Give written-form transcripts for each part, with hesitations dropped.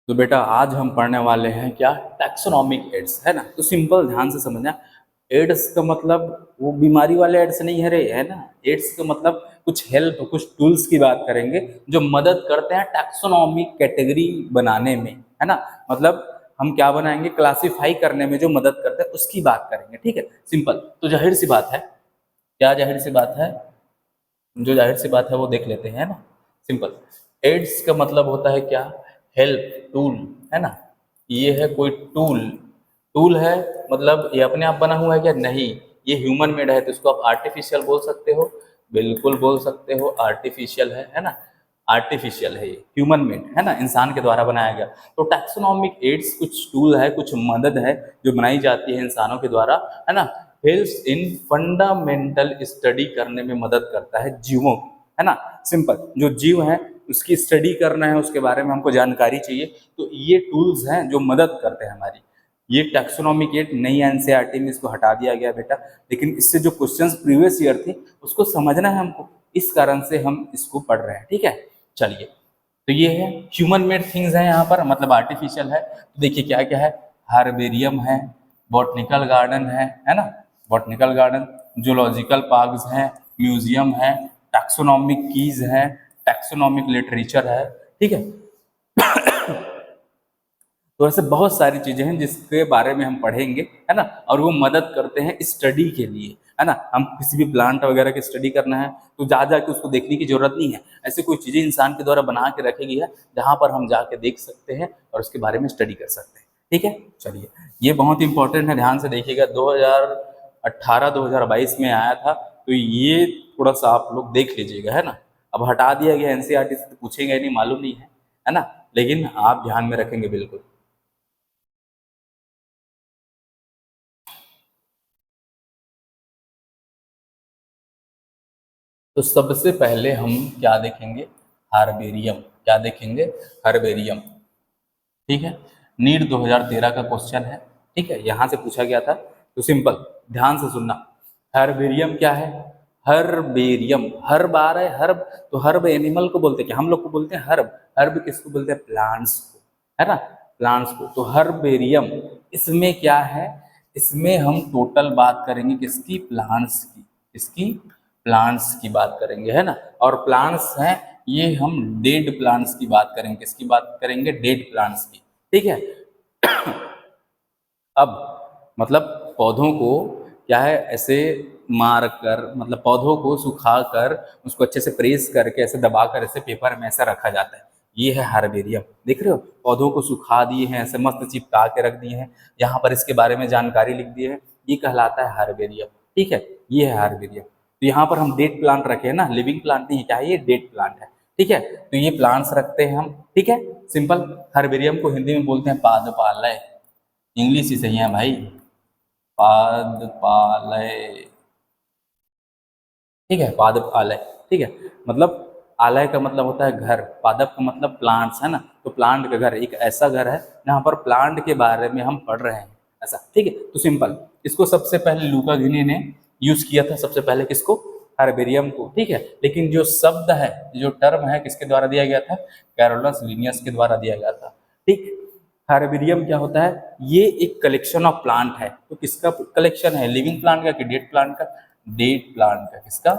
तो बेटा आज हम पढ़ने वाले हैं क्या, टैक्सोनॉमिक एड्स, है ना। तो सिंपल ध्यान से समझना, एड्स का मतलब वो बीमारी वाले एड्स नहीं है रे, है ना। एड्स का मतलब कुछ हेल्प, कुछ टूल्स की बात करेंगे जो मदद करते हैं टैक्सोनॉमिक कैटेगरी बनाने में, है ना। मतलब हम क्या बनाएंगे, क्लासिफाई करने में जो मदद करते हैं उसकी बात करेंगे, ठीक है। सिंपल, तो जाहिर सी बात है, क्या जाहिर सी बात है, जो जाहिर सी बात है वो देख लेते हैं, है ना। सिंपल, एड्स का मतलब होता है क्या, हेल्प, टूल, है ना। ये है कोई टूल, टूल है, मतलब ये अपने आप बना हुआ है क्या, नहीं, ये ह्यूमन मेड है। तो इसको आप आर्टिफिशियल बोल सकते हो, बिल्कुल बोल सकते हो, आर्टिफिशियल है ना। आर्टिफिशियल है, ये ह्यूमन मेड है ना, इंसान के द्वारा बनाया गया। तो टैक्सोनॉमिक एड्स कुछ टूल है, कुछ मदद है जो बनाई जाती है इंसानों के द्वारा, है ना। हेल्प्स इन फंडामेंटल स्टडी करने में मदद करता है जीवों की, है ना। सिंपल, जो जीव है उसकी स्टडी करना है, उसके बारे में हमको जानकारी चाहिए, तो ये टूल्स हैं जो मदद करते हैं हमारी। ये टैक्सोनॉमिक एड नई एनसीईआरटी में इसको हटा दिया गया बेटा, लेकिन इससे जो क्वेश्चंस प्रीवियस ईयर थे उसको समझना है हमको, इस कारण से हम इसको पढ़ रहे हैं, ठीक है। चलिए, तो ये है ह्यूमन मेड थिंग्स है यहाँ पर, मतलब आर्टिफिशियल है। तो देखिए क्या क्या है, हार्बेरियम है, बॉटनिकल गार्डन है ना, बॉटनिकल गार्डन, जूलॉजिकल पार्क्स हैं, म्यूजियम है, टैक्सोनॉमिक कीज है, टैक्सोनॉमिक लिटरेचर है, ठीक है। तो ऐसे बहुत सारी चीजें हैं जिसके बारे में हम पढ़ेंगे, है ना, और वो मदद करते हैं स्टडी के लिए, है ना। हम किसी भी प्लांट वगैरह की स्टडी करना है तो जा जाके उसको देखने की जरूरत नहीं है, ऐसी कोई चीजें इंसान के द्वारा बना के रखी गई है जहां पर हम जाके देख सकते हैं और उसके बारे में स्टडी कर सकते हैं, ठीक है। चलिए, ये बहुत इंपॉर्टेंट है, ध्यान से देखिएगा, 2018-2022 में आया था, तो ये थोड़ा सा आप लोग देख लीजिएगा, है ना। अब हटा दिया गया एनसीईआरटी से, तो पूछेंगे नहीं, मालूम नहीं है ना, लेकिन आप ध्यान में रखेंगे बिल्कुल। तो सबसे पहले हम क्या देखेंगे, हार्बेरियम, क्या देखेंगे, हार्बेरियम, ठीक है। नीट 2013 का क्वेश्चन है, ठीक है, यहाँ से पूछा गया था। तो सिंपल, ध्यान से सुनना, हर्बेरियम क्या है, हर्बेरियम, हर्ब आ रहा है, हर्ब, तो हर्ब एनिमल को बोलते हैं क्या, हम लोग को बोलते हैं हर्ब, हर्ब किसको बोलते हैं, प्लांट्स को, है ना, प्लांट्स को। तो हर्बेरियम, इसमें क्या है, इसमें हम टोटल बात करेंगे किसकी, प्लांट्स की, किसकी, प्लांट्स की बात करेंगे, है ना। और प्लांट्स हैं ये, हम डेड प्लांट्स की बात करेंगे, किसकी बात करेंगे, डेड प्लांट्स की, ठीक है। अब मतलब पौधों को क्या है, ऐसे मार कर, मतलब पौधों को सुखा कर उसको अच्छे से प्रेस करके ऐसे दबा कर ऐसे पेपर में ऐसा रखा जाता है, ये है हार्बेरियम। देख रहे हो, पौधों को सुखा दिए हैं, ऐसे मस्त चिपका के रख दिए हैं, यहाँ पर इसके बारे में जानकारी लिख दी है, ये कहलाता है हार्बेरियम, ठीक है, ये है हार्बेरियम। तो यहाँ पर हम डेड प्लांट रखे हैं ना, लिविंग प्लांट नहीं है, क्या है ये, डेड प्लांट है, ठीक है। तो ये प्लांट्स रखते हैं हम, ठीक है। सिंपल, हार्बेरियम को हिंदी में बोलते हैं पादपालय, इंग्लिश ही सही है भाई, पादपालय, ठीक है, पादपालय, ठीक है। मतलब आलय का मतलब होता है घर, पादप का मतलब प्लांट्स, है ना। तो प्लांट का घर, एक ऐसा घर है जहाँ पर प्लांट के बारे में हम पढ़ रहे हैं, ऐसा, ठीक है। तो सिंपल, इसको सबसे पहले लूका घिनी ने यूज किया था, सबसे पहले किसको, हार्बेरियम को, ठीक है। लेकिन जो शब्द है, जो टर्म है, किसके द्वारा दिया गया था, कैरोलस लिनियस के द्वारा दिया गया था, ठीक। हार्बेरियम क्या होता है, ये एक कलेक्शन ऑफ प्लांट है। तो किसका कलेक्शन है, लिविंग प्लांट का कि डेड प्लांट का, डेड प्लांट का, किसका,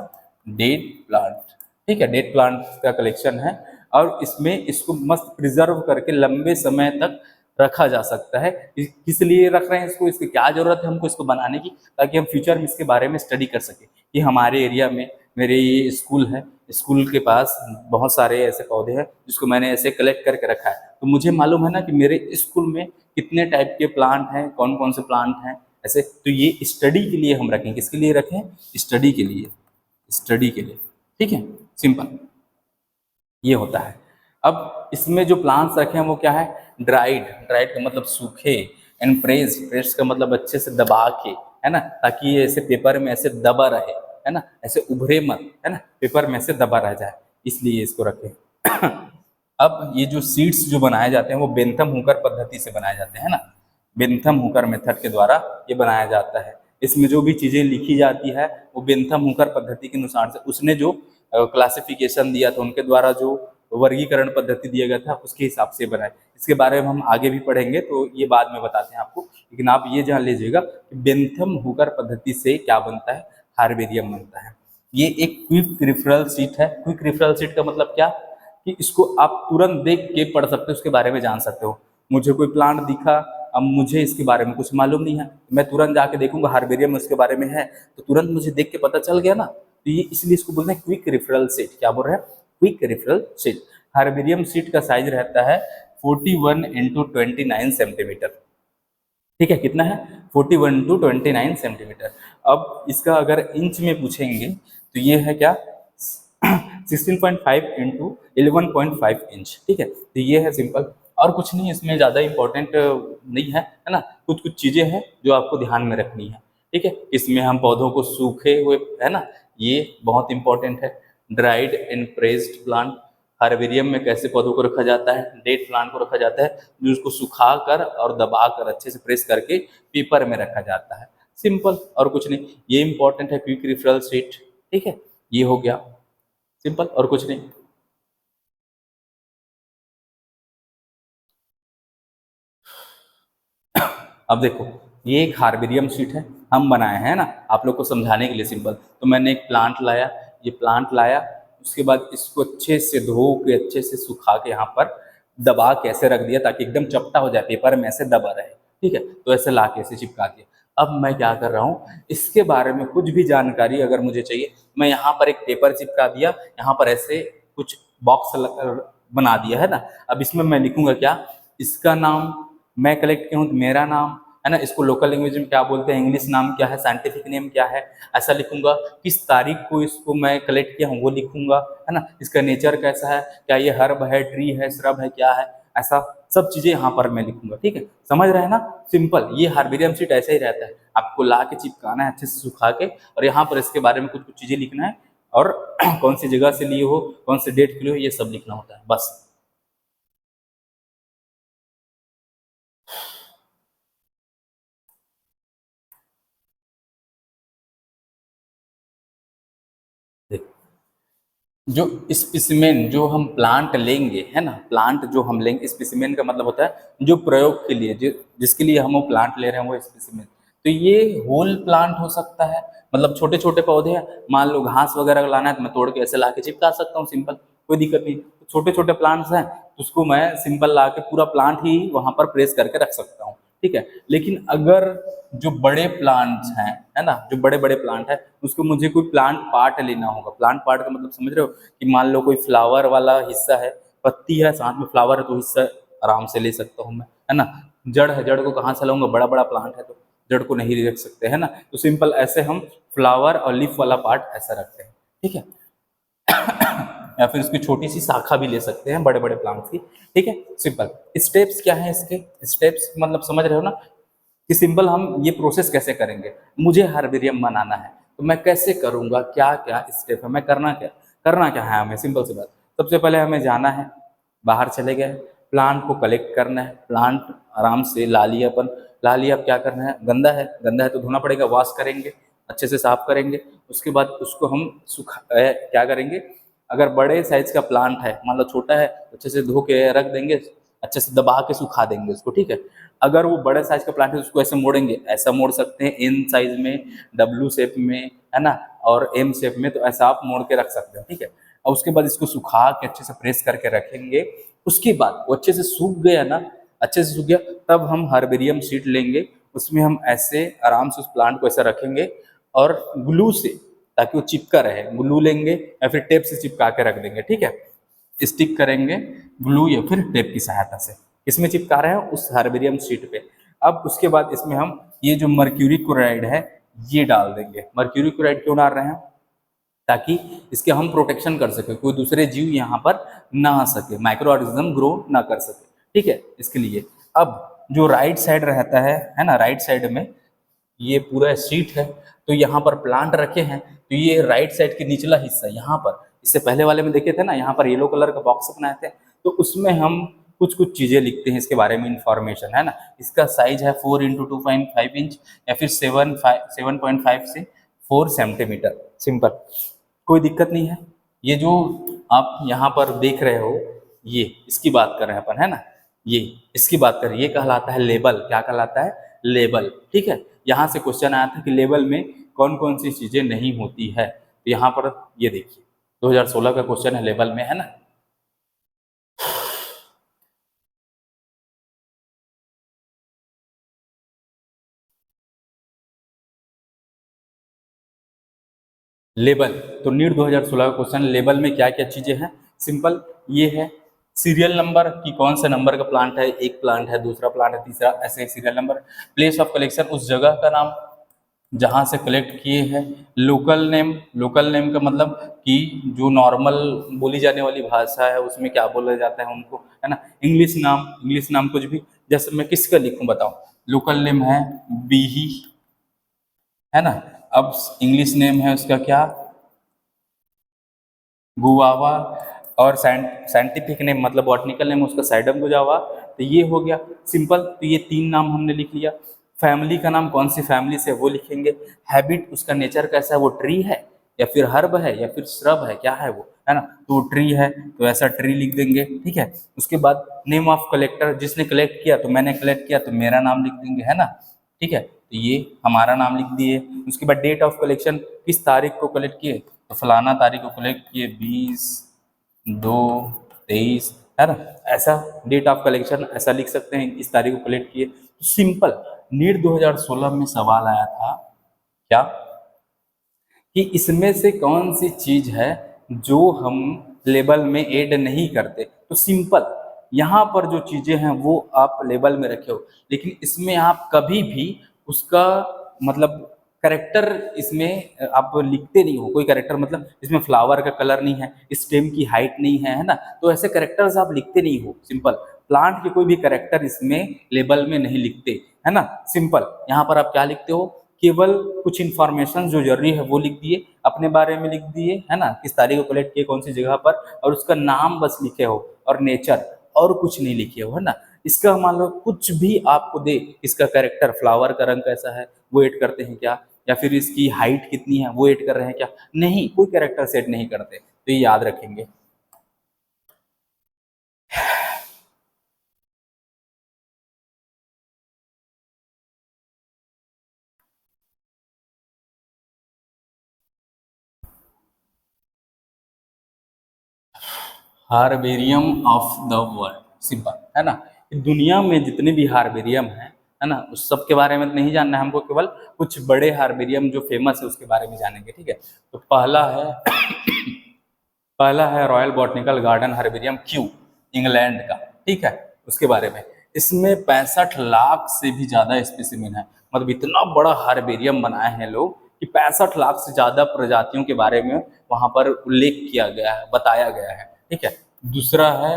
डेड प्लांट, ठीक है, डेड प्लांट का कलेक्शन है। और इसमें इसको मस्त प्रिजर्व करके लंबे समय तक रखा जा सकता है। किस लिए रख रहे हैं इसको, इसकी क्या जरूरत है हमको इसको बनाने की, ताकि हम फ्यूचर में इसके बारे में स्टडी कर सके। कि हमारे एरिया में, मेरे ये स्कूल है, स्कूल के पास बहुत सारे ऐसे पौधे हैं जिसको मैंने ऐसे कलेक्ट करके रखा है, तो मुझे मालूम है ना कि मेरे स्कूल में कितने टाइप के प्लांट हैं, कौन कौन से प्लांट हैं ऐसे। तो ये स्टडी के लिए हम रखें, किसके लिए रखें, स्टडी के लिए, स्टडी के लिए, ठीक है। सिंपल, ये होता है। अब इसमें जो प्लांट्स रखे हैं वो क्या है, ड्राइड, ड्राइड का मतलब सूखे, एंड प्रेस, प्रेस का मतलब अच्छे से दबा के, है ना, ताकि ये ऐसे पेपर में ऐसे दबा रहे, है ना, ऐसे उभरे मत, है ना, पेपर में ऐसे दबा रह जाए, इसलिए इसको रखे। अब ये जो सीड्स जो बनाए जाते हैं वो बेंथम हुकर पद्धति से बनाए जाते हैं ना, बेंथम हुकर मेथड के द्वारा ये बनाया जाता है। इसमें जो भी चीजें लिखी जाती है वो बेंथम हुकर पद्धति के अनुसार से, उसने जो क्लासिफिकेशन दिया था उनके द्वारा जो वर्गीकरण पद्धति दिया गया था उसके हिसाब से बनाए। इसके बारे में हम आगे भी पढ़ेंगे तो ये बाद में बताते हैं आपको, लेकिन आप ये जान लीजिएगा कि बेंथम हुकर पद्धति से क्या बनता है, हार्बेरियम बनता है। ये एक क्विक रिफरल शीट है। क्विक रिफरल शीट का मतलब क्या कि इसको आप तुरंत देख के पढ़ सकते हो, उसके बारे में जान सकते हो। मुझे कोई प्लांट दिखा, अब मुझे इसके बारे में कुछ मालूम नहीं है, मैं तुरंत जाके देखूंगा हार्बेरियम उसके बारे में है तो तुरंत मुझे देख के पता चल गया ना। तो ये इसलिए इसको बोलते हैं क्विक रिफरल शीट। क्या बोल रहे हैं, quick referral sheet. Herbarium sheet का साइज रहता है 41 इंटू 29 सेंटीमीटर। ठीक है, कितना है, 41 टू 29 सेंटीमीटर। अब इसका अगर इंच में पूछेंगे तो ये है क्या 16.5 इंटू 11.5 इंच। ठीक है, तो ये है सिंपल, और कुछ नहीं इसमें ज़्यादा इंपॉर्टेंट नहीं है ना। कुछ कुछ चीज़ें हैं जो आपको ध्यान में रखनी है। ठीक है, इसमें हम पौधों को सूखे हुए, है ना, ये बहुत इंपॉर्टेंट है। Dried and pressed plant, herbarium में कैसे पौधों को रखा जाता है, डेड प्लांट को रखा जाता है जो उसको सुखा कर और दबा कर अच्छे से प्रेस करके पेपर में रखा जाता है। सिंपल, और कुछ नहीं, ये इंपॉर्टेंट है क्विक रिफरल शीट। ठीक है, ये हो गया सिंपल, और कुछ नहीं। अब देखो, ये एक हार्बेरियम शीट है, हम बनाए हैं ना आप लोग को समझाने के लिए सिंपल। तो मैंने एक प्लांट लाया, ये प्लांट लाया, उसके बाद इसको अच्छे से धो के अच्छे से सुखा के यहाँ पर दबा के ऐसे रख दिया ताकि एकदम चपटा हो जाए, पेपर में ऐसे दबा रहे। ठीक है, तो ऐसे ला के ऐसे चिपका दिया। अब मैं क्या कर रहा हूँ, इसके बारे में कुछ भी जानकारी अगर मुझे चाहिए, मैं यहाँ पर एक पेपर चिपका दिया, यहाँ पर ऐसे कुछ बॉक्स बना दिया है ना। अब इसमें मैं लिखूंगा क्या, इसका नाम, मैं कलेक्ट किया हूँ मेरा नाम, है ना, इसको लोकल लैंग्वेज में क्या बोलते हैं, इंग्लिश नाम क्या है, साइंटिफिक नेम क्या है, ऐसा लिखूंगा। किस तारीख को इसको मैं कलेक्ट किया हूँ वो लिखूंगा, है ना। इसका नेचर कैसा है, क्या ये हर्ब है, ट्री है, श्रब है, क्या है, ऐसा सब चीजें यहाँ पर मैं लिखूंगा। ठीक है, समझ रहे हैं ना, सिंपल। ये हार्बेरियम शीट ऐसा ही रहता है, आपको ला के चिपकाना है अच्छे से सुखा के, और यहाँ पर इसके बारे में कुछ कुछ चीजें लिखना है, और कौन सी जगह से लिए हो, कौन से डेट के लिए हो, ये सब लिखना होता है बस। जो स्पेसिमेन जो हम प्लांट लेंगे, है ना, प्लांट जो हम लेंगे, स्पेसिमेन का मतलब होता है जो प्रयोग के लिए, जिसके लिए हम वो प्लांट ले रहे हैं वो स्पेसिमेन। तो ये होल प्लांट हो सकता है, मतलब छोटे छोटे पौधे हैं, मान लो घास वगैरह लाना है तो मैं तोड़ के ऐसे ला के चिपका सकता हूँ, सिंपल, कोई दिक्कत नहीं। तो छोटे छोटे प्लांट्स हैं तो उसको मैं सिंपल ला के पूरा प्लांट ही वहां पर प्रेस करके रख सकता हूँ। ठीक है, लेकिन अगर जो बड़े प्लांट्स हैं, है ना, जो बड़े बड़े प्लांट है, उसको मुझे कोई प्लांट पार्ट लेना होगा। प्लांट पार्ट का मतलब समझ रहे हो, कि मान लो कोई फ्लावर वाला हिस्सा है, पत्ती है साथ में फ्लावर है, तो हिस्सा आराम से ले सकता हूँ मैं, है ना। जड़ है, जड़ को कहाँ से लाऊंगा, बड़ा बड़ा प्लांट है तो जड़ को नहीं रख सकते, है ना। तो सिंपल ऐसे हम फ्लावर और लीफ वाला पार्ट ऐसा रखते हैं। ठीक है, या फिर उसकी छोटी सी शाखा भी ले सकते हैं बड़े बड़े प्लांट्स की। ठीक है, सिंपल। स्टेप्स क्या है इसके, स्टेप्स मतलब समझ रहे हो ना, कि सिंपल हम ये प्रोसेस कैसे करेंगे। मुझे हार्बेरियम बनाना है तो मैं कैसे करूंगा, क्या क्या स्टेप है, मैं करना क्या है हमें, सिंपल सी बात। सबसे पहले हमें जाना है, बाहर चले गए, प्लांट को कलेक्ट करना है, प्लांट आराम से ला लिया अपन, ला लिया। अब क्या करना है, गंदा है तो धोना पड़ेगा, वॉश करेंगे, अच्छे से साफ करेंगे। उसके बाद उसको हम क्या करेंगे, अगर बड़े साइज का प्लांट है, मान लो छोटा है तो अच्छे से धो के रख देंगे, अच्छे से दबा के सुखा देंगे उसको। ठीक है, अगर वो बड़े साइज का प्लांट है तो उसको ऐसे मोड़ेंगे, ऐसा मोड़ सकते हैं एन साइज में, डब्ल्यू शेप में, है ना, और एम शेप में, तो ऐसा आप मोड़ के रख सकते हैं। ठीक है, और उसके बाद इसको सुखा के अच्छे से प्रेस करके रखेंगे। उसके बाद वो अच्छे से सूख गया ना, अच्छे से सूख गया, तब हम हार्बेरियम शीट लेंगे, उसमें हम ऐसे आराम से उस प्लांट को ऐसा रखेंगे, और ग्लू से, ताकि वो चिपका रहे, ग्लू लेंगे या फिर टेप से चिपका के रख देंगे। ठीक है, स्टिक करेंगे ग्लू या फिर टेप की सहायता से, इसमें चिपका रहे हैं उस हार्बेरियम शीट पे। अब उसके बाद इसमें हम ये जो मर्क्यूरी क्लोराइड है ये डाल देंगे। मर्क्यूरी क्लोराइड क्यों डाल रहे हैं, ताकि इसके हम प्रोटेक्शन कर सके, कोई दूसरे जीव यहाँ पर ना आ सके, माइक्रो ऑर्गेनिज्म ग्रो ना कर सके। ठीक है, इसके लिए अब जो राइट साइड रहता है ना, राइट साइड में ये पूरा शीट है, तो यहाँ पर प्लांट रखे हैं, तो ये राइट साइड के निचला हिस्सा यहाँ पर, इससे पहले वाले में देखे थे ना, यहाँ पर येलो कलर का बॉक्स बनाए थे, तो उसमें हम कुछ कुछ चीजें लिखते हैं इसके बारे में, इंफॉर्मेशन, है ना। इसका साइज है 4 इंटू 2.5 इंच, या फिर 7.5 से 4 सेंटीमीटर। सिंपल, कोई दिक्कत नहीं है। ये जो आप यहाँ पर देख रहे हो, ये इसकी बात कर रहे हैं अपन, है ना, ये इसकी बात कर, ये कहलाता है लेबल। क्या कहलाता है? लेबल। ठीक है, यहाँ से क्वेश्चन आया था कि लेबल में कौन कौन सी चीजें नहीं होती है, तो यहाँ पर ये देखिए 2016 का क्वेश्चन है लेबल में, है ना। लेबल, तो नीट 2016 का क्वेश्चन, लेबल में क्या क्या चीजें हैं? सिंपल ये है, सीरियल नंबर कि कौन सा नंबर का प्लांट है, एक प्लांट है, दूसरा प्लांट है, तीसरा, ऐसे serial number. Place of collection, उस जगह का नाम जहाँ से कलेक्ट किए हैं। लोकल नेम, लोकल नेम का मतलब कि जो नॉर्मल बोली जाने वाली भाषा है उसमें क्या बोला जाता है उनको, है ना। इंग्लिश नाम, इंग्लिश नाम कुछ भी, जैसे मैं किसका लिखूं बताओ, लोकल नेम है बीही, है ना। अब इंग्लिश नेम है उसका क्या, गुआवा, और साइंटिफिक नेम मतलब बॉटनिकल नेम उसका साइडम गुजावा। तो ये हो गया सिंपल, तो ये तीन नाम हमने लिख लिया। फैमिली का नाम, कौन सी फैमिली से, वो लिखेंगे। हैबिट, उसका नेचर कैसा है, वो ट्री है या फिर हर्ब है या फिर श्रब है, क्या है वो, है ना, तो वो ट्री है, तो ऐसा ट्री लिख देंगे। ठीक है, उसके बाद नेम ऑफ कलेक्टर, जिसने कलेक्ट किया, तो मैंने कलेक्ट किया तो मेरा नाम लिख देंगे, है ना। ठीक है, तो ये हमारा नाम लिख दिए। उसके बाद डेट ऑफ कलेक्शन, किस तारीख को कलेक्ट किए, तो फलाना तारीख को कलेक्ट किए, 20/2/23, है ना। ऐसा डेट ऑफ कलेक्शन ऐसा लिख सकते हैं, इस तारीख को कलेक्ट किए। तो सिंपल, नीट 2016 में सवाल आया था क्या, कि इसमें से कौन सी चीज है जो हम लेबल में ऐड नहीं करते। तो सिंपल, यहाँ पर जो चीजें हैं वो आप लेबल में रखे हो, लेकिन इसमें आप कभी भी उसका मतलब करेक्टर इसमें आप लिखते नहीं हो। कोई करेक्टर मतलब इसमें फ्लावर का कलर नहीं है, स्टेम की हाइट नहीं है ना, तो ऐसे करेक्टर्स आप लिखते नहीं हो। सिंपल, प्लांट के कोई भी करेक्टर इसमें लेबल में नहीं लिखते, है ना। सिंपल, यहाँ पर आप क्या लिखते हो, केवल कुछ इंफॉर्मेशन जो जरूरी है वो लिख दिए, अपने बारे में लिख दिए, है ना, किस तारीख को कलेक्ट किए, कौन सी जगह पर, और उसका नाम बस लिखे हो, और नेचर, और कुछ नहीं लिखे हो, है ना। इसका मान लो कुछ भी आपको दे, इसका कैरेक्टर, फ्लावर का रंग कैसा है वो ऐड करते हैं क्या, या फिर इसकी हाइट कितनी है वो ऐड कर रहे हैं क्या, नहीं, कोई कैरेक्टर सेट नहीं करते, तो ये याद रखेंगे। Herbarium of the world, simple, है ना। दुनिया में जितने भी हार्बेरियम है ना, उस सब के बारे में नहीं जानना है हमको, केवल कुछ बड़े हार्बेरियम जो फेमस है उसके बारे में जानेंगे। ठीक है, तो पहला है पहला है royal botanical garden herbarium, Q, England का। ठीक है, उसके बारे में, इसमें 65 लाख से भी ज्यादा स्पेसिमिन है, मतलब इतना बड़ा हार्बेरियम बनाए हैं लोग कि 65 लाख से ज्यादा प्रजातियों के बारे में वहां पर उल्लेख किया गया है, बताया गया है। ठीक है, दूसरा है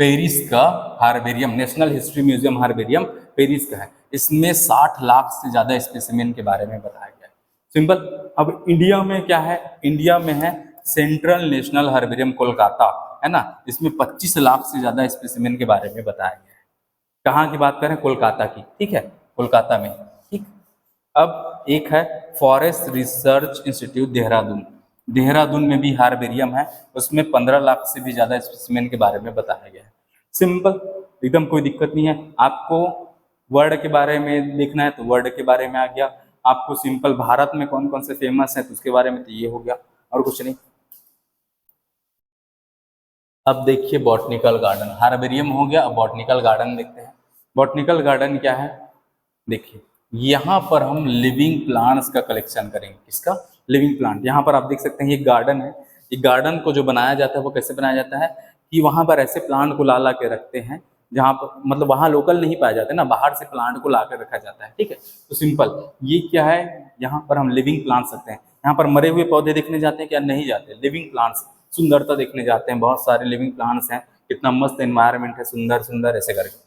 पेरिस का herbarium, national history museum herbarium Paris का है, इसमें 60 लाख से ज्यादा स्पेसिमेन के बारे में बताया गया है। सिंपल, अब इंडिया में क्या है, इंडिया में है सेंट्रल नेशनल हार्बेरियम कोलकाता, है ना, इसमें 25 लाख से ज्यादा स्पेसिमेन के बारे में बताया गया है। कहाँ की बात करें, कोलकाता की। ठीक है, कोलकाता में। ठीक, अब एक है forest research institute Dehradun, Dehradun में भी हार्बेरियम है, उसमें 15 लाख से भी ज्यादा स्पेसिमेन के बारे में बताया गया है। सिंपल, एकदम कोई दिक्कत नहीं है। आपको वर्ड के बारे में देखना है तो वर्ड के बारे में आ गया, आपको सिंपल भारत में कौन कौन से फेमस है तो उसके बारे में तो ये हो गया, और कुछ नहीं। अब देखिए बॉटनिकल गार्डन, हार्बेरियम हो गया, अब बॉटनिकल गार्डन देखते हैं। बॉटनिकल गार्डन क्या है, देखिए यहाँ पर हम लिविंग प्लांट्स का कलेक्शन करेंगे। किसका, लिविंग प्लांट। यहाँ पर आप देख सकते हैं ये गार्डन है, ये गार्डन को जो बनाया जाता है वो कैसे बनाया जाता है कि वहाँ पर ऐसे प्लांट को ला ला के रखते हैं जहाँ पर मतलब वहाँ लोकल नहीं पाए जाते ना, बाहर से प्लांट को ला कर रखा जाता है। ठीक है, तो सिंपल ये क्या है, यहाँ पर हम लिविंग प्लांट्स रखते हैं। यहाँ पर मरे हुए पौधे देखने जाते हैं क्या, नहीं जाते, लिविंग प्लांट्स सुंदरता देखने जाते हैं, बहुत सारे लिविंग प्लांट्स हैं, कितना मस्त एनवायरनमेंट है, सुंदर सुंदर, ऐसे करके।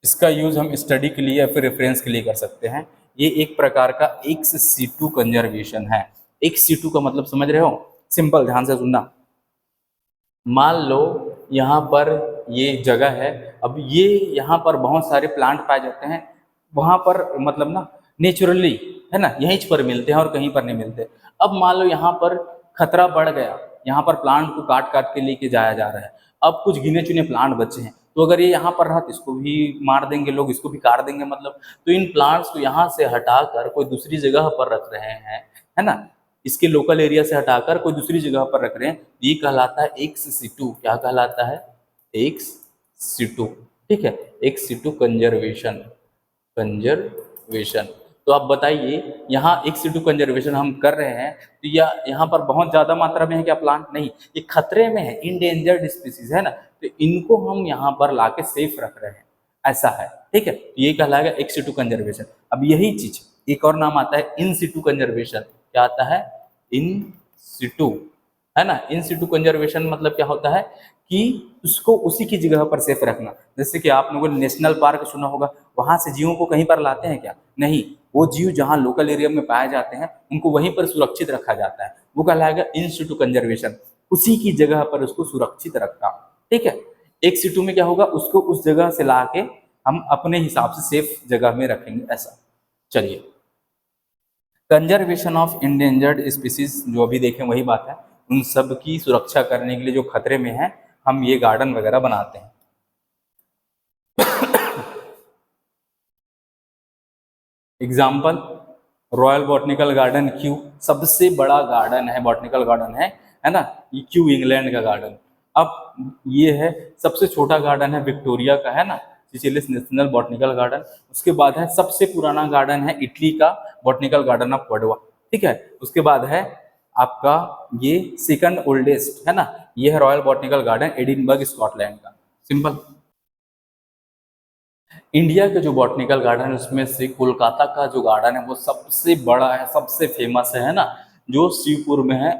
इसका यूज हम स्टडी के लिए या फिर रेफरेंस के लिए कर सकते हैं। ये एक प्रकार का एक्स सीटू कंजर्वेशन है। एक्स सीटू का मतलब समझ रहे हो, सिंपल ध्यान से सुनना। मान लो यहाँ पर ये जगह है, अब ये यहाँ पर बहुत सारे प्लांट पाए जाते हैं, वहाँ पर मतलब ना नेचुरली, है ना, यहीं पर मिलते हैं और कहीं पर नहीं मिलते। अब मान लो यहाँ पर खतरा बढ़ गया, यहाँ पर प्लांट को काट काट के लेके जाया जा रहा है, अब कुछ गिने चुने प्लांट बचे हैं, तो अगर ये यहाँ पर रहा तो इसको भी मार देंगे लोग, इसको भी काट देंगे मतलब। तो इन प्लांट्स को यहाँ से हटाकर कोई दूसरी जगह पर रख रहे हैं, है ना, इसके लोकल एरिया से हटाकर कोई दूसरी जगह पर रख रहे हैं, ये कहलाता है एक्स सिटू। क्या कहलाता है? Ex situ. ठीक है, एक्स सिटू कंजर्वेशन। कंजर्वेशन। तो आप बताइए, यहाँ एक्स सिटू कंजर्वेशन हम कर रहे हैं तो या यहाँ पर बहुत ज्यादा मात्रा में है क्या प्लांट? नहीं, ये खतरे में है, इंडेंजर्ड स्पीसीज है ना, तो इनको हम यहाँ पर लाके सेफ रख रहे हैं, ऐसा है। ठीक है, तो ये कहलाएगा एक्स सिटू कंजर्वेशन। अब यही चीज एक और नाम आता है इन सिटू कंजर्वेशन। क्या आता है? इन सिटू, है ना। इन सिटू कंजर्वेशन मतलब क्या होता है कि उसको उसी की जगह पर सेफ रखना। जैसे कि आप लोगों ने नेशनल पार्क सुना होगा, वहां से जीवों को कहीं पर लाते हैं क्या? नहीं, वो जीव जहां लोकल एरिया में पाए जाते हैं उनको वहीं पर सुरक्षित रखा जाता है, वो कहलाएगा इन सिटू कंजर्वेशन। उसी की जगह पर उसको सुरक्षित रखना। ठीक है, एक सिटू में क्या होगा, उसको उस जगह से ला के हम अपने हिसाब से सेफ जगह में रखेंगे, ऐसा। चलिए, कंजर्वेशन ऑफ इंडेंजर्ड स्पीसीज जो अभी देखें वही बात है, उन सब की सुरक्षा करने के लिए जो खतरे में है हम ये गार्डन वगैरह बनाते हैं। Example, royal botanical garden Q, सबसे बड़ा गार्डन है, बॉटनिकल गार्डन है ना, ये क्यू इंग्लैंड का गार्डन। अब ये है, सबसे छोटा गार्डन है विक्टोरिया का, है ना, सिचिलिस नेशनल बॉटनिकल गार्डन। उसके बाद है सबसे पुराना गार्डन है इटली का बॉटनिकल गार्डन ऑफ पडुआ। ठीक है, उसके बाद है आपका ये सेकंड ओल्डेस्ट, है ना, ये है royal botanical garden Edinburgh Scotland का। सिंपल। इंडिया के जो बॉटनिकल गार्डन है उसमें से कोलकाता का जो गार्डन है वो सबसे बड़ा है, सबसे फेमस है ना, जो शिवपुर में है।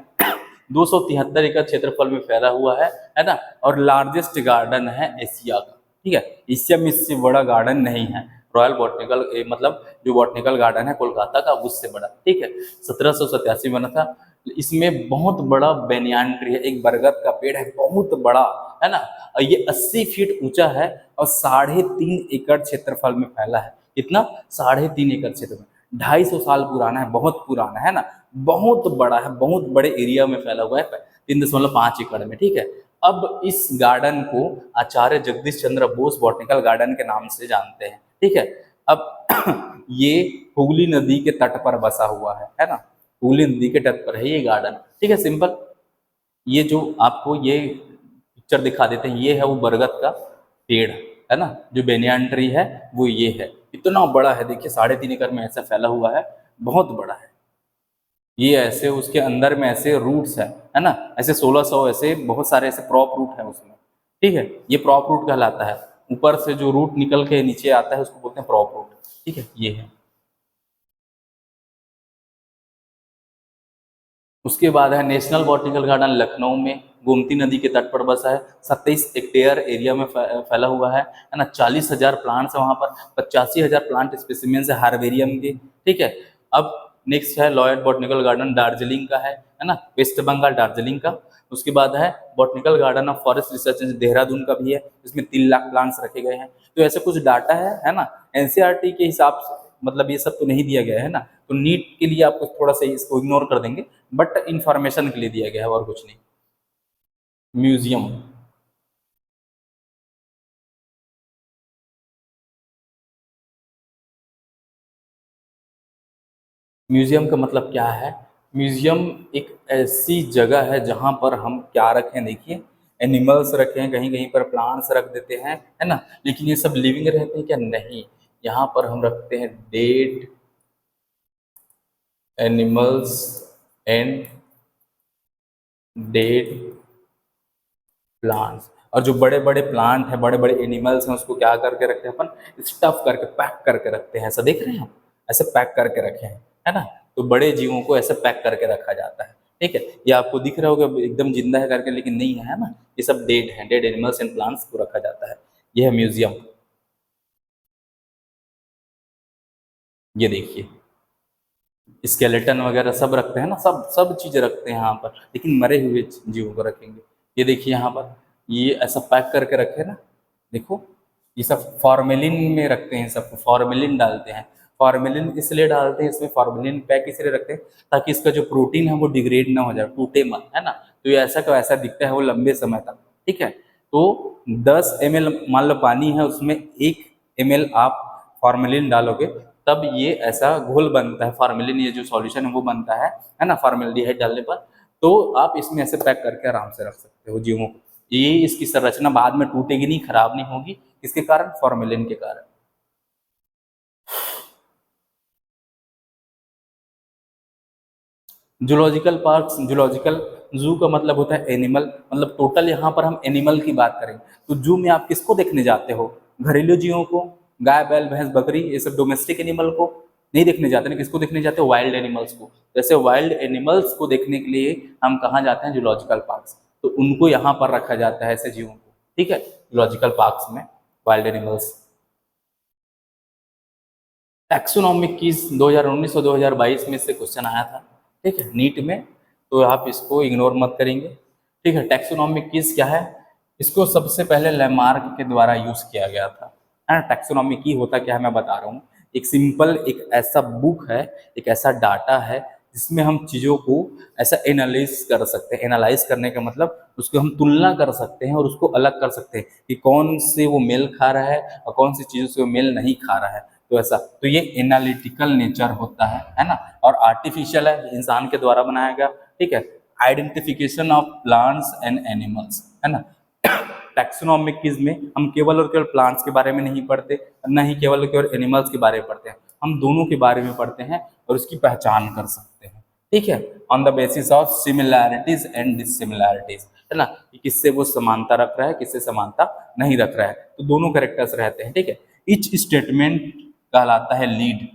273 एकड़ क्षेत्रफल में फैला हुआ है ना, और लार्जेस्ट गार्डन है एशिया का। ठीक है, एशिया में इससे बड़ा गार्डन नहीं है। रॉयल बॉटनिकल मतलब जो बॉटनिकल गार्डन है कोलकाता का, उससे बड़ा। ठीक है, 1787 बना था। इसमें बहुत बड़ा बेनियान ट्री है, एक बरगद का पेड़ है, बहुत बड़ा, है ना, और ये 80 फीट ऊंचा है और 3.5 एकड़ क्षेत्रफल में फैला है। कितना? 3.5 एकड़ क्षेत्र में। 250 साल पुराना है, बहुत पुराना है ना, बहुत बड़ा है, बहुत बड़े एरिया में फैला हुआ है, 3.5 एकड़ में। ठीक है, अब इस गार्डन को आचार्य जगदीश चंद्र बोस बॉटनिकल गार्डन के नाम से जानते हैं। ठीक है, अब ये हुगली नदी के तट पर बसा हुआ है ना, हुगली नदी के तट पर है ये गार्डन। ठीक है, सिंपल। ये जो आपको ये पिक्चर दिखा देते हैं, ये है वो बरगद का पेड़, है ना, जो बेनियान ट्री है वो ये है। इतना बड़ा है, देखिए 3.5 एकड़ में ऐसा फैला हुआ है, बहुत बड़ा है ये। ऐसे उसके अंदर में ऐसे रूट्स है ना, ऐसे 1600 ऐसे बहुत सारे ऐसे प्रॉप रूट है उसमें। ठीक है, ये प्रॉप रूट कहलाता है। ऊपर से जो रूट निकल के नीचे आता है उसको बोलते हैं प्रॉप रूट। ठीक है, ये है। उसके बाद है नेशनल बॉटनिकल गार्डन लखनऊ में, गोमती नदी के तट पर बसा है, 27 हेक्टेयर एरिया में फैला हुआ है ना। 40,000 प्लांट्स है वहाँ पर, 85,000 प्लांट स्पेसिमेंस है हार्बेरियम के। ठीक है, अब नेक्स्ट है लॉयड बॉटनिकल गार्डन दार्जिलिंग का है ना, वेस्ट बंगाल दार्जिलिंग का। उसके बाद है botanical garden of forest research Dehradun का भी है, इसमें 3 लाख प्लांट्स रखे गए हैं। तो ऐसे कुछ डाटा है ना, एनसीईआरटी के हिसाब से, मतलब ये सब तो नहीं दिया गया है ना, तो नीट के लिए आपको थोड़ा सा इसको इग्नोर कर देंगे, बट इंफॉर्मेशन के लिए दिया गया है और कुछ नहीं। म्यूजियम, म्यूजियम का मतलब क्या है? म्यूजियम एक ऐसी जगह है जहाँ पर हम क्या रखें, देखिए एनिमल्स रखे हैं, कहीं कहीं पर प्लांट्स रख देते हैं, है ना, लेकिन ये सब लिविंग रहते हैं क्या? नहीं, यहाँ पर हम रखते हैं dead animals and dead plants. और जो बड़े बड़े प्लांट है, बड़े बड़े एनिमल्स हैं, उसको क्या करके रखते हैं अपन? स्टफ करके, पैक करके रखते हैं। ऐसा देख रहे हैं आप, ऐसे पैक करके रखे हैं, है ना। तो बड़े जीवों को ऐसे पैक करके रखा जाता है। ठीक है, ये आपको दिख रहा होगा एकदम जिंदा है करके, लेकिन नहीं है ना, ये सब डेड है, डेड एनिमल्स एंड प्लांट्स को रखा जाता है। ये है म्यूजियम। ये देखिए स्केलेटन वगैरह सब रखते हैं ना, सब सब चीज़ रखते हैं यहाँ पर, लेकिन मरे हुए जीवों को रखेंगे। ये देखिए यहाँ पर, ये ऐसा पैक करके रखे ना, देखो ये सब फॉर्मेलिन में रखते हैं, सब फॉर्मेलिन डालते हैं। फॉर्मेलिन इसलिए डालते हैं इसमें, फॉर्मेलिन पैक इसलिए रखते हैं ताकि इसका जो प्रोटीन है वो डिग्रेड ना हो जाए, टूटे मत, है ना। तो ये ऐसा का वैसा दिखता है वो लंबे समय तक, ठीक है। तो 10 ml मान लो पानी है, उसमें 1 ml आप फॉर्मेलिन डालोगे, तब ये ऐसा घोल बनता है, फॉर्मेलिन ये जो सॉल्यूशन है वो बनता है ना, फॉर्मेल्डिहाइड डालने पर। तो आप इसमें ऐसे पैक करके आराम से रख सकते हो जीवों को। ये इसकी संरचना बाद में टूटेगी नहीं, खराब नहीं होगी, किसके कारण, फॉर्मेलिन के कारण। जूलॉजिकल पार्क, जूलॉजिकल जू का मतलब होता है एनिमल, मतलब टोटल यहाँ पर हम एनिमल की बात करें तो जू में आप किसको देखने जाते हो, घरेलू जीवों को, गाय बैल भैंस बकरी, ये सब डोमेस्टिक एनिमल को नहीं देखने जाते ना, किसको देखने जाते हो, वाइल्ड एनिमल्स को। जैसे वाइल्ड एनिमल्स को देखने के लिए हम कहाँ जाते हैं, जूलॉजिकल पार्क, तो उनको यहाँ पर रखा जाता है ऐसे जीवों को, ठीक है, जूलॉजिकल पार्क में वाइल्ड एनिमल्स। टैक्सोनॉमिक कीज 2019 और 2022 में से क्वेश्चन आया था, ठीक है, नीट में, तो आप इसको इग्नोर मत करेंगे, ठीक है। टैक्सोनॉमिक कीज क्या है, इसको सबसे पहले लैमार्क के द्वारा यूज किया गया था, है ना। टैक्सोनॉमिक की होता क्या है मैं बता रहा हूँ, एक सिंपल एक ऐसा बुक है, एक ऐसा डाटा है जिसमें हम चीज़ों को ऐसा एनालाइज कर सकते हैं। एनालाइज करने का मतलब उसको हम तुलना कर सकते हैं और उसको अलग कर सकते हैं कि कौन से वो मेल खा रहा है और कौन सी चीज़ों से वो मेल नहीं खा रहा है। तो ऐसा, तो ये एनालिटिकल नेचर होता है ना। और आर्टिफिशियल है, इंसान के द्वारा बनाया गया, ठीक है। Identification of plants and animals, है ना। टैक्सोनॉमिक क्विज में हम केवल और केवल प्लांट्स के बारे में नहीं पढ़ते, न ही केवल और केवल एनिमल्स के बारे में पढ़ते हैं, हम दोनों के बारे में पढ़ते हैं और उसकी पहचान कर सकते हैं, ठीक है, on the basis of similarities and dissimilarities, है ना, कि किससे वो समानता रख रहा है, किससे समानता नहीं रख रहा है, तो दोनों कैरेक्टर्स रहते हैं, ठीक है। ईच स्टेटमेंट कहलाता है लीड,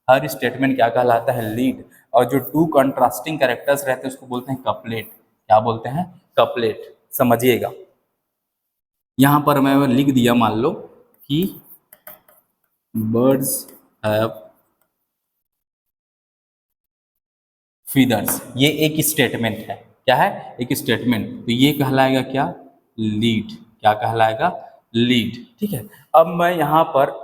हर स्टेटमेंट क्या कहलाता है, लीड। और जो टू कंट्रास्टिंग कैरेक्टर्स रहते हैं उसको बोलते हैं कपलेट, क्या बोलते हैं, कपलेट, समझिएगा। यहाँ पर मैं लिख दिया, मान लो कि बर्ड्स हैव फीदर्स, ये एक स्टेटमेंट है, क्या है, एक स्टेटमेंट, तो ये कहलाएगा क्या, लीड, क्या कहलाएगा, लीड, ठीक है। अब मैं यहाँ पर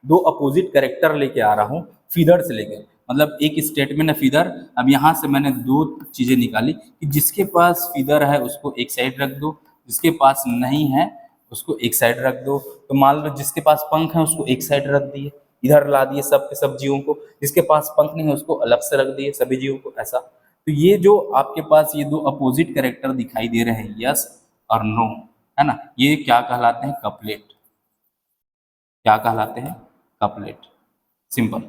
दो अपोजिट कैरेक्टर लेके आ रहा हूँ, फीदर से लेके, मतलब एक स्टेटमेंट है फीदर। अब यहाँ से मैंने दो चीजें निकाली कि जिसके पास फीदर है उसको एक साइड रख दो, जिसके पास नहीं है उसको एक साइड रख दो। तो मान लो जिसके पास पंख है उसको एक साइड रख दिए, इधर ला दिए सब के सब जीवों को, जिसके पास पंख नहीं है उसको अलग से रख दिए सभी जीवों को, ऐसा। तो ये जो आपके पास ये दो अपोजिट कैरेक्टर दिखाई दे रहे हैं, यस और नो, है ना, ये क्या कहलाते हैं, कपलेट, क्या कहलाते हैं, कपलेट, सिंपल।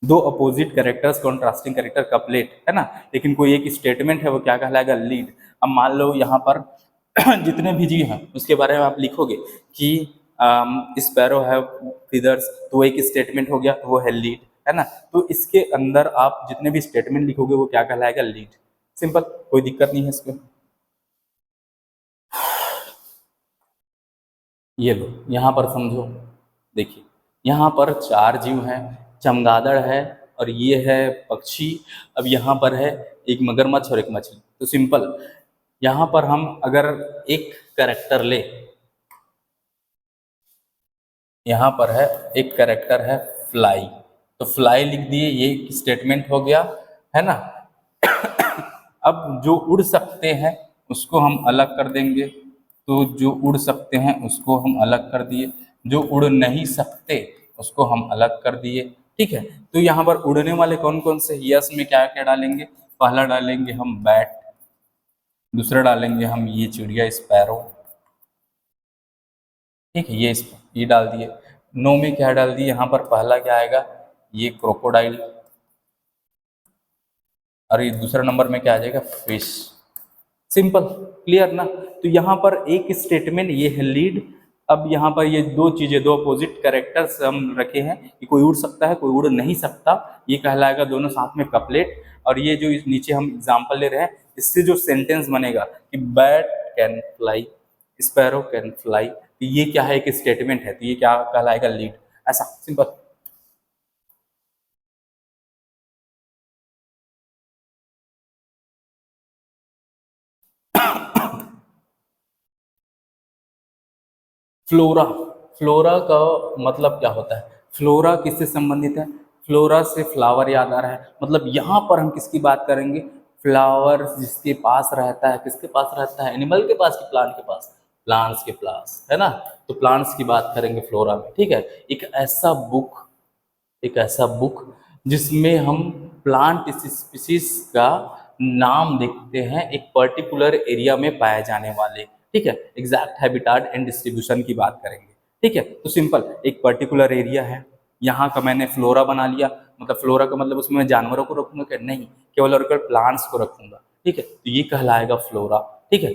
दो opposite characters, contrasting character, couplet, है ना। लेकिन कोई एक स्टेटमेंट है वो क्या कहलाएगा, लीड। अब मान लो यहाँ पर जितने भी जीव हैं उसके बारे में आप लिखोगे कि स्पैरो है फीदर्स, तो एक स्टेटमेंट हो गया, तो वो है लीड, है ना। तो इसके अंदर आप जितने भी स्टेटमेंट लिखोगे वो क्या कहलाएगा, लीड, सिंपल, कोई दिक्कत नहीं है इसमें। ये लो यहाँ पर समझो, देखिए यहाँ पर चार जीव हैं, चमगादड़ है और ये है पक्षी, अब यहाँ पर है एक मगरमच्छ और एक मछली। तो सिंपल, यहाँ पर हम अगर एक कैरेक्टर ले, यहाँ पर है एक कैरेक्टर है फ्लाई, तो फ्लाई लिख दिए, ये एक स्टेटमेंट हो गया, है ना। अब जो उड़ सकते हैं उसको हम अलग कर देंगे, तो जो उड़ सकते हैं उसको हम अलग कर दिए, जो उड़ नहीं सकते उसको हम अलग कर दिए, ठीक है। तो यहाँ पर उड़ने वाले कौन कौन से, यस में क्या क्या डालेंगे, पहला डालेंगे हम बैट, दूसरा डालेंगे हम ये चिड़िया स्पैरो, ठीक है, ये डाल दिए। नो में क्या डाल दिए, यहाँ पर पहला क्या आएगा, ये क्रोकोडाइल, और ये दूसरा नंबर में क्या आ जाएगा, फिश, सिंपल, क्लियर ना। तो यहाँ पर एक स्टेटमेंट ये है लीड। अब यहाँ पर ये दो चीजें, दो अपोजिट कैरेक्टर्स हम रखे हैं कि कोई उड़ सकता है कोई उड़ नहीं सकता, ये कहलाएगा दोनों साथ में कपलेट। और ये जो इस नीचे हम एग्जाम्पल ले रहे हैं, इससे जो सेंटेंस बनेगा कि bat can fly, sparrow can fly, तो ये क्या है, एक स्टेटमेंट है, तो ये क्या कहलाएगा, लीड, ऐसा सिंपल। फ्लोरा, फ्लोरा का मतलब क्या होता है, फ्लोरा किससे संबंधित है? फ्लोरा से फ्लावर याद आ रहा है, मतलब यहाँ पर हम किसकी बात करेंगे? फ्लावर जिसके पास रहता है, किसके पास रहता है? एनिमल के पास कि प्लांट के पास? प्लांट्स के पास, है ना। तो प्लांट्स की बात करेंगे फ्लोरा में, ठीक है। एक ऐसा बुक, एक ऐसा बुक जिसमें हम प्लांट स्पीसीज का नाम देखते हैं, एक पर्टिकुलर एरिया में पाए जाने वाले, ठीक है। एग्जैक्ट हैबिटाट एंड डिस्ट्रीब्यूशन की बात करेंगे, ठीक है। तो सिंपल, एक पर्टिकुलर एरिया है, यहाँ का मैंने फ्लोरा बना लिया, मतलब फ्लोरा का मतलब उसमें मैं जानवरों को रखूंगा क्या? नहीं, केवल और केवल प्लांट्स को रखूंगा, ठीक है। तो ये कहलाएगा फ्लोरा, ठीक है।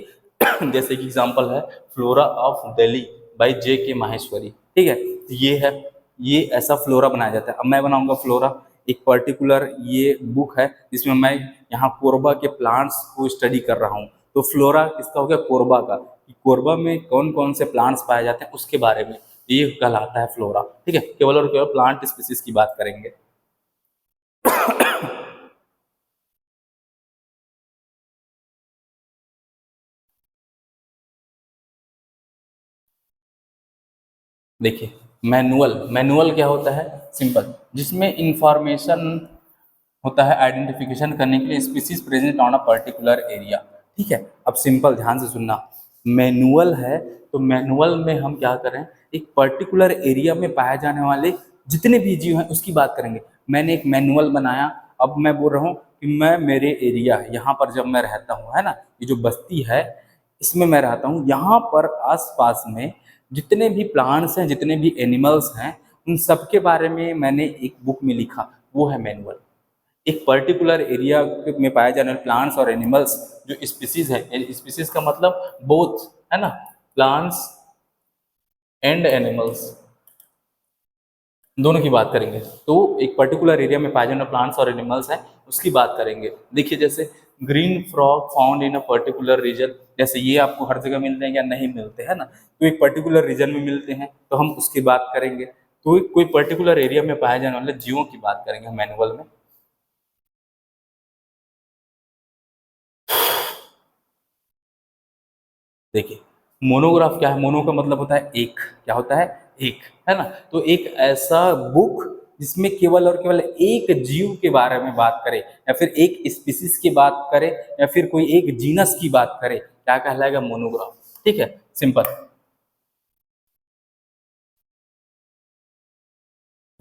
जैसे कि एग्जांपल है flora of Delhi by J के माहेश्वरी, ठीक है। तो ये है, ये ऐसा फ्लोरा बनाया जाता है। अब मैं बनाऊंगा फ्लोरा, एक पर्टिकुलर ये बुक है जिसमें मैं यहाँ कोरबा के प्लांट्स को स्टडी कर रहा हूँ। तो फ्लोरा किसका हो गया? कोरबा का, कि कोरबा में कौन कौन से प्लांट्स पाए जाते हैं उसके बारे में ये कहलाता है फ्लोरा, ठीक है। केवल और केवल प्लांट स्पीसीज की बात करेंगे। देखिए, मैनुअल, मैनुअल क्या होता है? सिंपल, जिसमें इंफॉर्मेशन होता है आइडेंटिफिकेशन करने के लिए species present on a particular area, ठीक है। अब सिंपल ध्यान से सुनना, मैनुअल है तो मैनुअल में हम क्या करें? एक पर्टिकुलर एरिया में पाए जाने वाले जितने भी जीव हैं उसकी बात करेंगे। मैंने एक मैनुअल बनाया, अब मैं बोल रहा हूँ कि मैं मेरे एरिया यहाँ पर जब मैं रहता हूँ, है ना, ये जो बस्ती है इसमें मैं रहता हूँ, यहाँ पर आसपास में जितने भी प्लांट्स हैं, जितने भी एनिमल्स हैं, उन सब के बारे में मैंने एक बुक में लिखा, वो है मैनुअल। एक पर्टिकुलर एरिया में पाए जाने वाले प्लांट्स और एनिमल्स जो स्पीसीज है, स्पीसीज का मतलब बोथ, है ना, प्लांट्स एंड एनिमल्स, दोनों की बात करेंगे। तो एक पर्टिकुलर एरिया में पाए जाने वाले प्लांट्स और एनिमल्स हैं उसकी बात करेंगे। देखिए, जैसे green frog found in a particular region, जैसे ये आपको हर जगह मिलते हैं या नहीं मिलते, है ना, तो एक पर्टिकुलर रीजन में मिलते हैं तो हम उसकी बात करेंगे। तो कोई पर्टिकुलर एरिया में पाए जाने वाले जीवों की बात करेंगे मैनुअल में। देखिए, मोनोग्राफ क्या है? मोनो का मतलब होता है एक, क्या होता है? एक, है ना। तो एक ऐसा बुक जिसमें केवल और केवल एक जीव के बारे में बात करे, या फिर एक स्पीसीज की बात करे, या फिर कोई एक जीनस की बात करे, क्या कहलाएगा? मोनोग्राफ, ठीक है। सिंपल,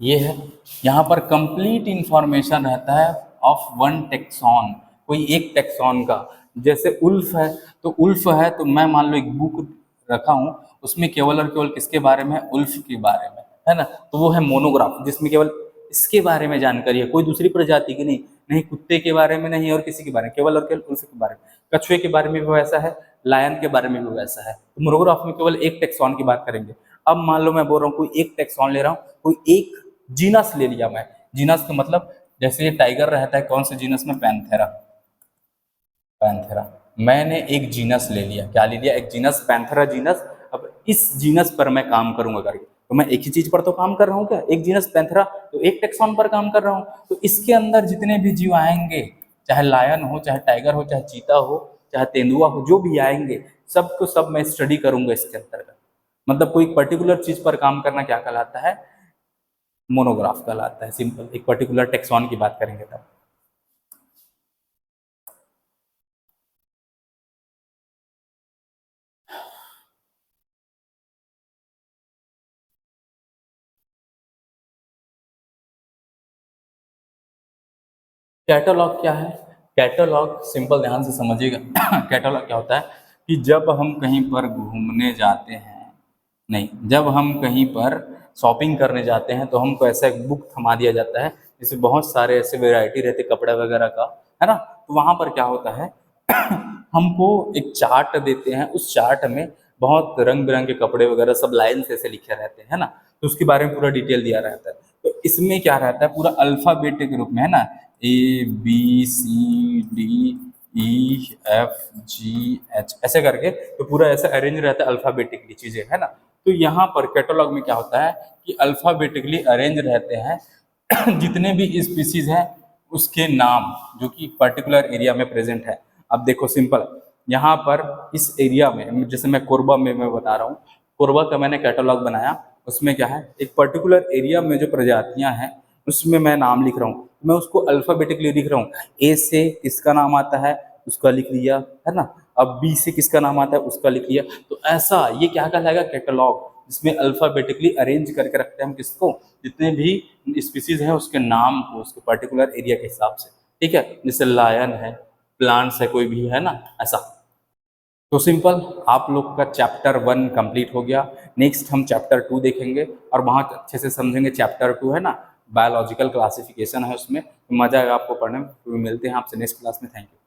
ये है, यहाँ पर कंप्लीट इंफॉर्मेशन रहता है ऑफ वन टेक्सॉन, कोई एक टेक्सॉन का। जैसे उल्फ है, तो उल्फ है तो मैं मान लो एक बुक रखा हूँ, उसमें केवल और केवल किसके बारे में है? उल्फ के बारे में, है ना। तो वो है मोनोग्राफ, जिसमें केवल इसके बारे में जानकारी है, कोई दूसरी प्रजाति की नहीं, नहीं कुत्ते के बारे में, नहीं और किसी के बारे में, केवल और केवल उल्फ के बारे में। कछुए के बारे में भी वैसा है, लायन के बारे में भी वैसा है। तो मोनोग्राफ में केवल एक टेक्सॉन की बात करेंगे। अब मान लो मैं बोल रहा हूँ कोई एक टेक्सॉन ले रहा हूँ, कोई एक जीनस ले लिया मैं। जीनस का मतलब जैसे ये टाइगर रहता है कौन से जीनस में? Panthera, Panthera. मैंने एक जीनस ले लिया, क्या ले लिया? एक जीनस, पैंथेरा जीनस। अब इस जीनस पर मैं काम करूंगा करके, तो मैं एक ही चीज पर तो काम कर रहा हूँ क्या? एक जीनस पैंथेरा, तो एक टेक्सॉन पर काम कर रहा हूँ। तो इसके अंदर जितने भी जीव आएंगे, चाहे लायन हो, चाहे टाइगर हो, चाहे चीता हो, चाहे तेंदुआ हो, जो भी आएंगे सबको सब मैं स्टडी करूंगा इसके अंतर्गत। मतलब कोई पर्टिकुलर चीज पर काम करना क्या कहलाता है? मोनोग्राफ कहलाता है। सिंपल, एक पर्टिकुलर टेक्सॉन की बात करेंगे तब। कैटलॉग क्या है? कैटलॉग सिंपल ध्यान से समझिएगा। कैटलॉग क्या होता है कि जब हम कहीं पर घूमने जाते हैं, नहीं, जब हम कहीं पर शॉपिंग करने जाते हैं तो हमको ऐसा एक बुक थमा दिया जाता है जिसमें बहुत सारे ऐसे वैरायटी रहते कपड़े वगैरह का, है ना। तो वहाँ पर क्या होता है, हमको एक चार्ट देते हैं, उस चार्ट में बहुत रंग बिरंगे कपड़े वगैरह सब लाइन से ऐसे लिखे रहते हैं, है ना। तो उसके बारे में पूरा डिटेल दिया रहता है। तो इसमें क्या रहता है, पूरा अल्फाबेट के रूप में, है ना, ABCDEFGH ऐसे करके, तो पूरा ऐसे अरेंज रहता है अल्फाबेटिकली चीजें, है ना। तो यहाँ पर कैटलॉग में क्या होता है कि अल्फाबेटिकली अरेंज रहते हैं जितने भी स्पीसीज हैं उसके नाम, जो कि पर्टिकुलर एरिया में प्रेजेंट है। अब देखो सिंपल, यहाँ पर इस एरिया में, जैसे मैं कोरबा में मैं बता रहा हूँ, कोरबा का मैंने कैटलॉग बनाया, उसमें क्या है, एक पर्टिकुलर एरिया में जो प्रजातियां हैं उसमें मैं नाम लिख रहा हूँ, मैं उसको अल्फाबेटिकली लिख रहा हूँ। ए से किसका नाम आता है उसका लिख लिया, है ना। अब बी से किसका नाम आता है उसका लिख लिया। तो ऐसा ये क्या कहलाएगा, कैटलॉग, जिसमें अल्फाबेटिकली अरेंज करके रखते हैं हम किसको, जितने भी स्पीसीज हैं उसके नाम को, उसके पर्टिकुलर एरिया के हिसाब से। ठीक है, जैसे लायन है, प्लांट्स है कोई भी, है ना, ऐसा। तो सिंपल, आप लोग का चैप्टर 1 कंप्लीट हो गया। नेक्स्ट हम चैप्टर 2 देखेंगे और वहाँ अच्छे से समझेंगे। चैप्टर 2 है ना, बायोलॉजिकल क्लासिफिकेशन है, उसमें मजा आएगा आपको पढ़ने में। तो मिलते हैं आपसे नेक्स्ट क्लास में। Thank you.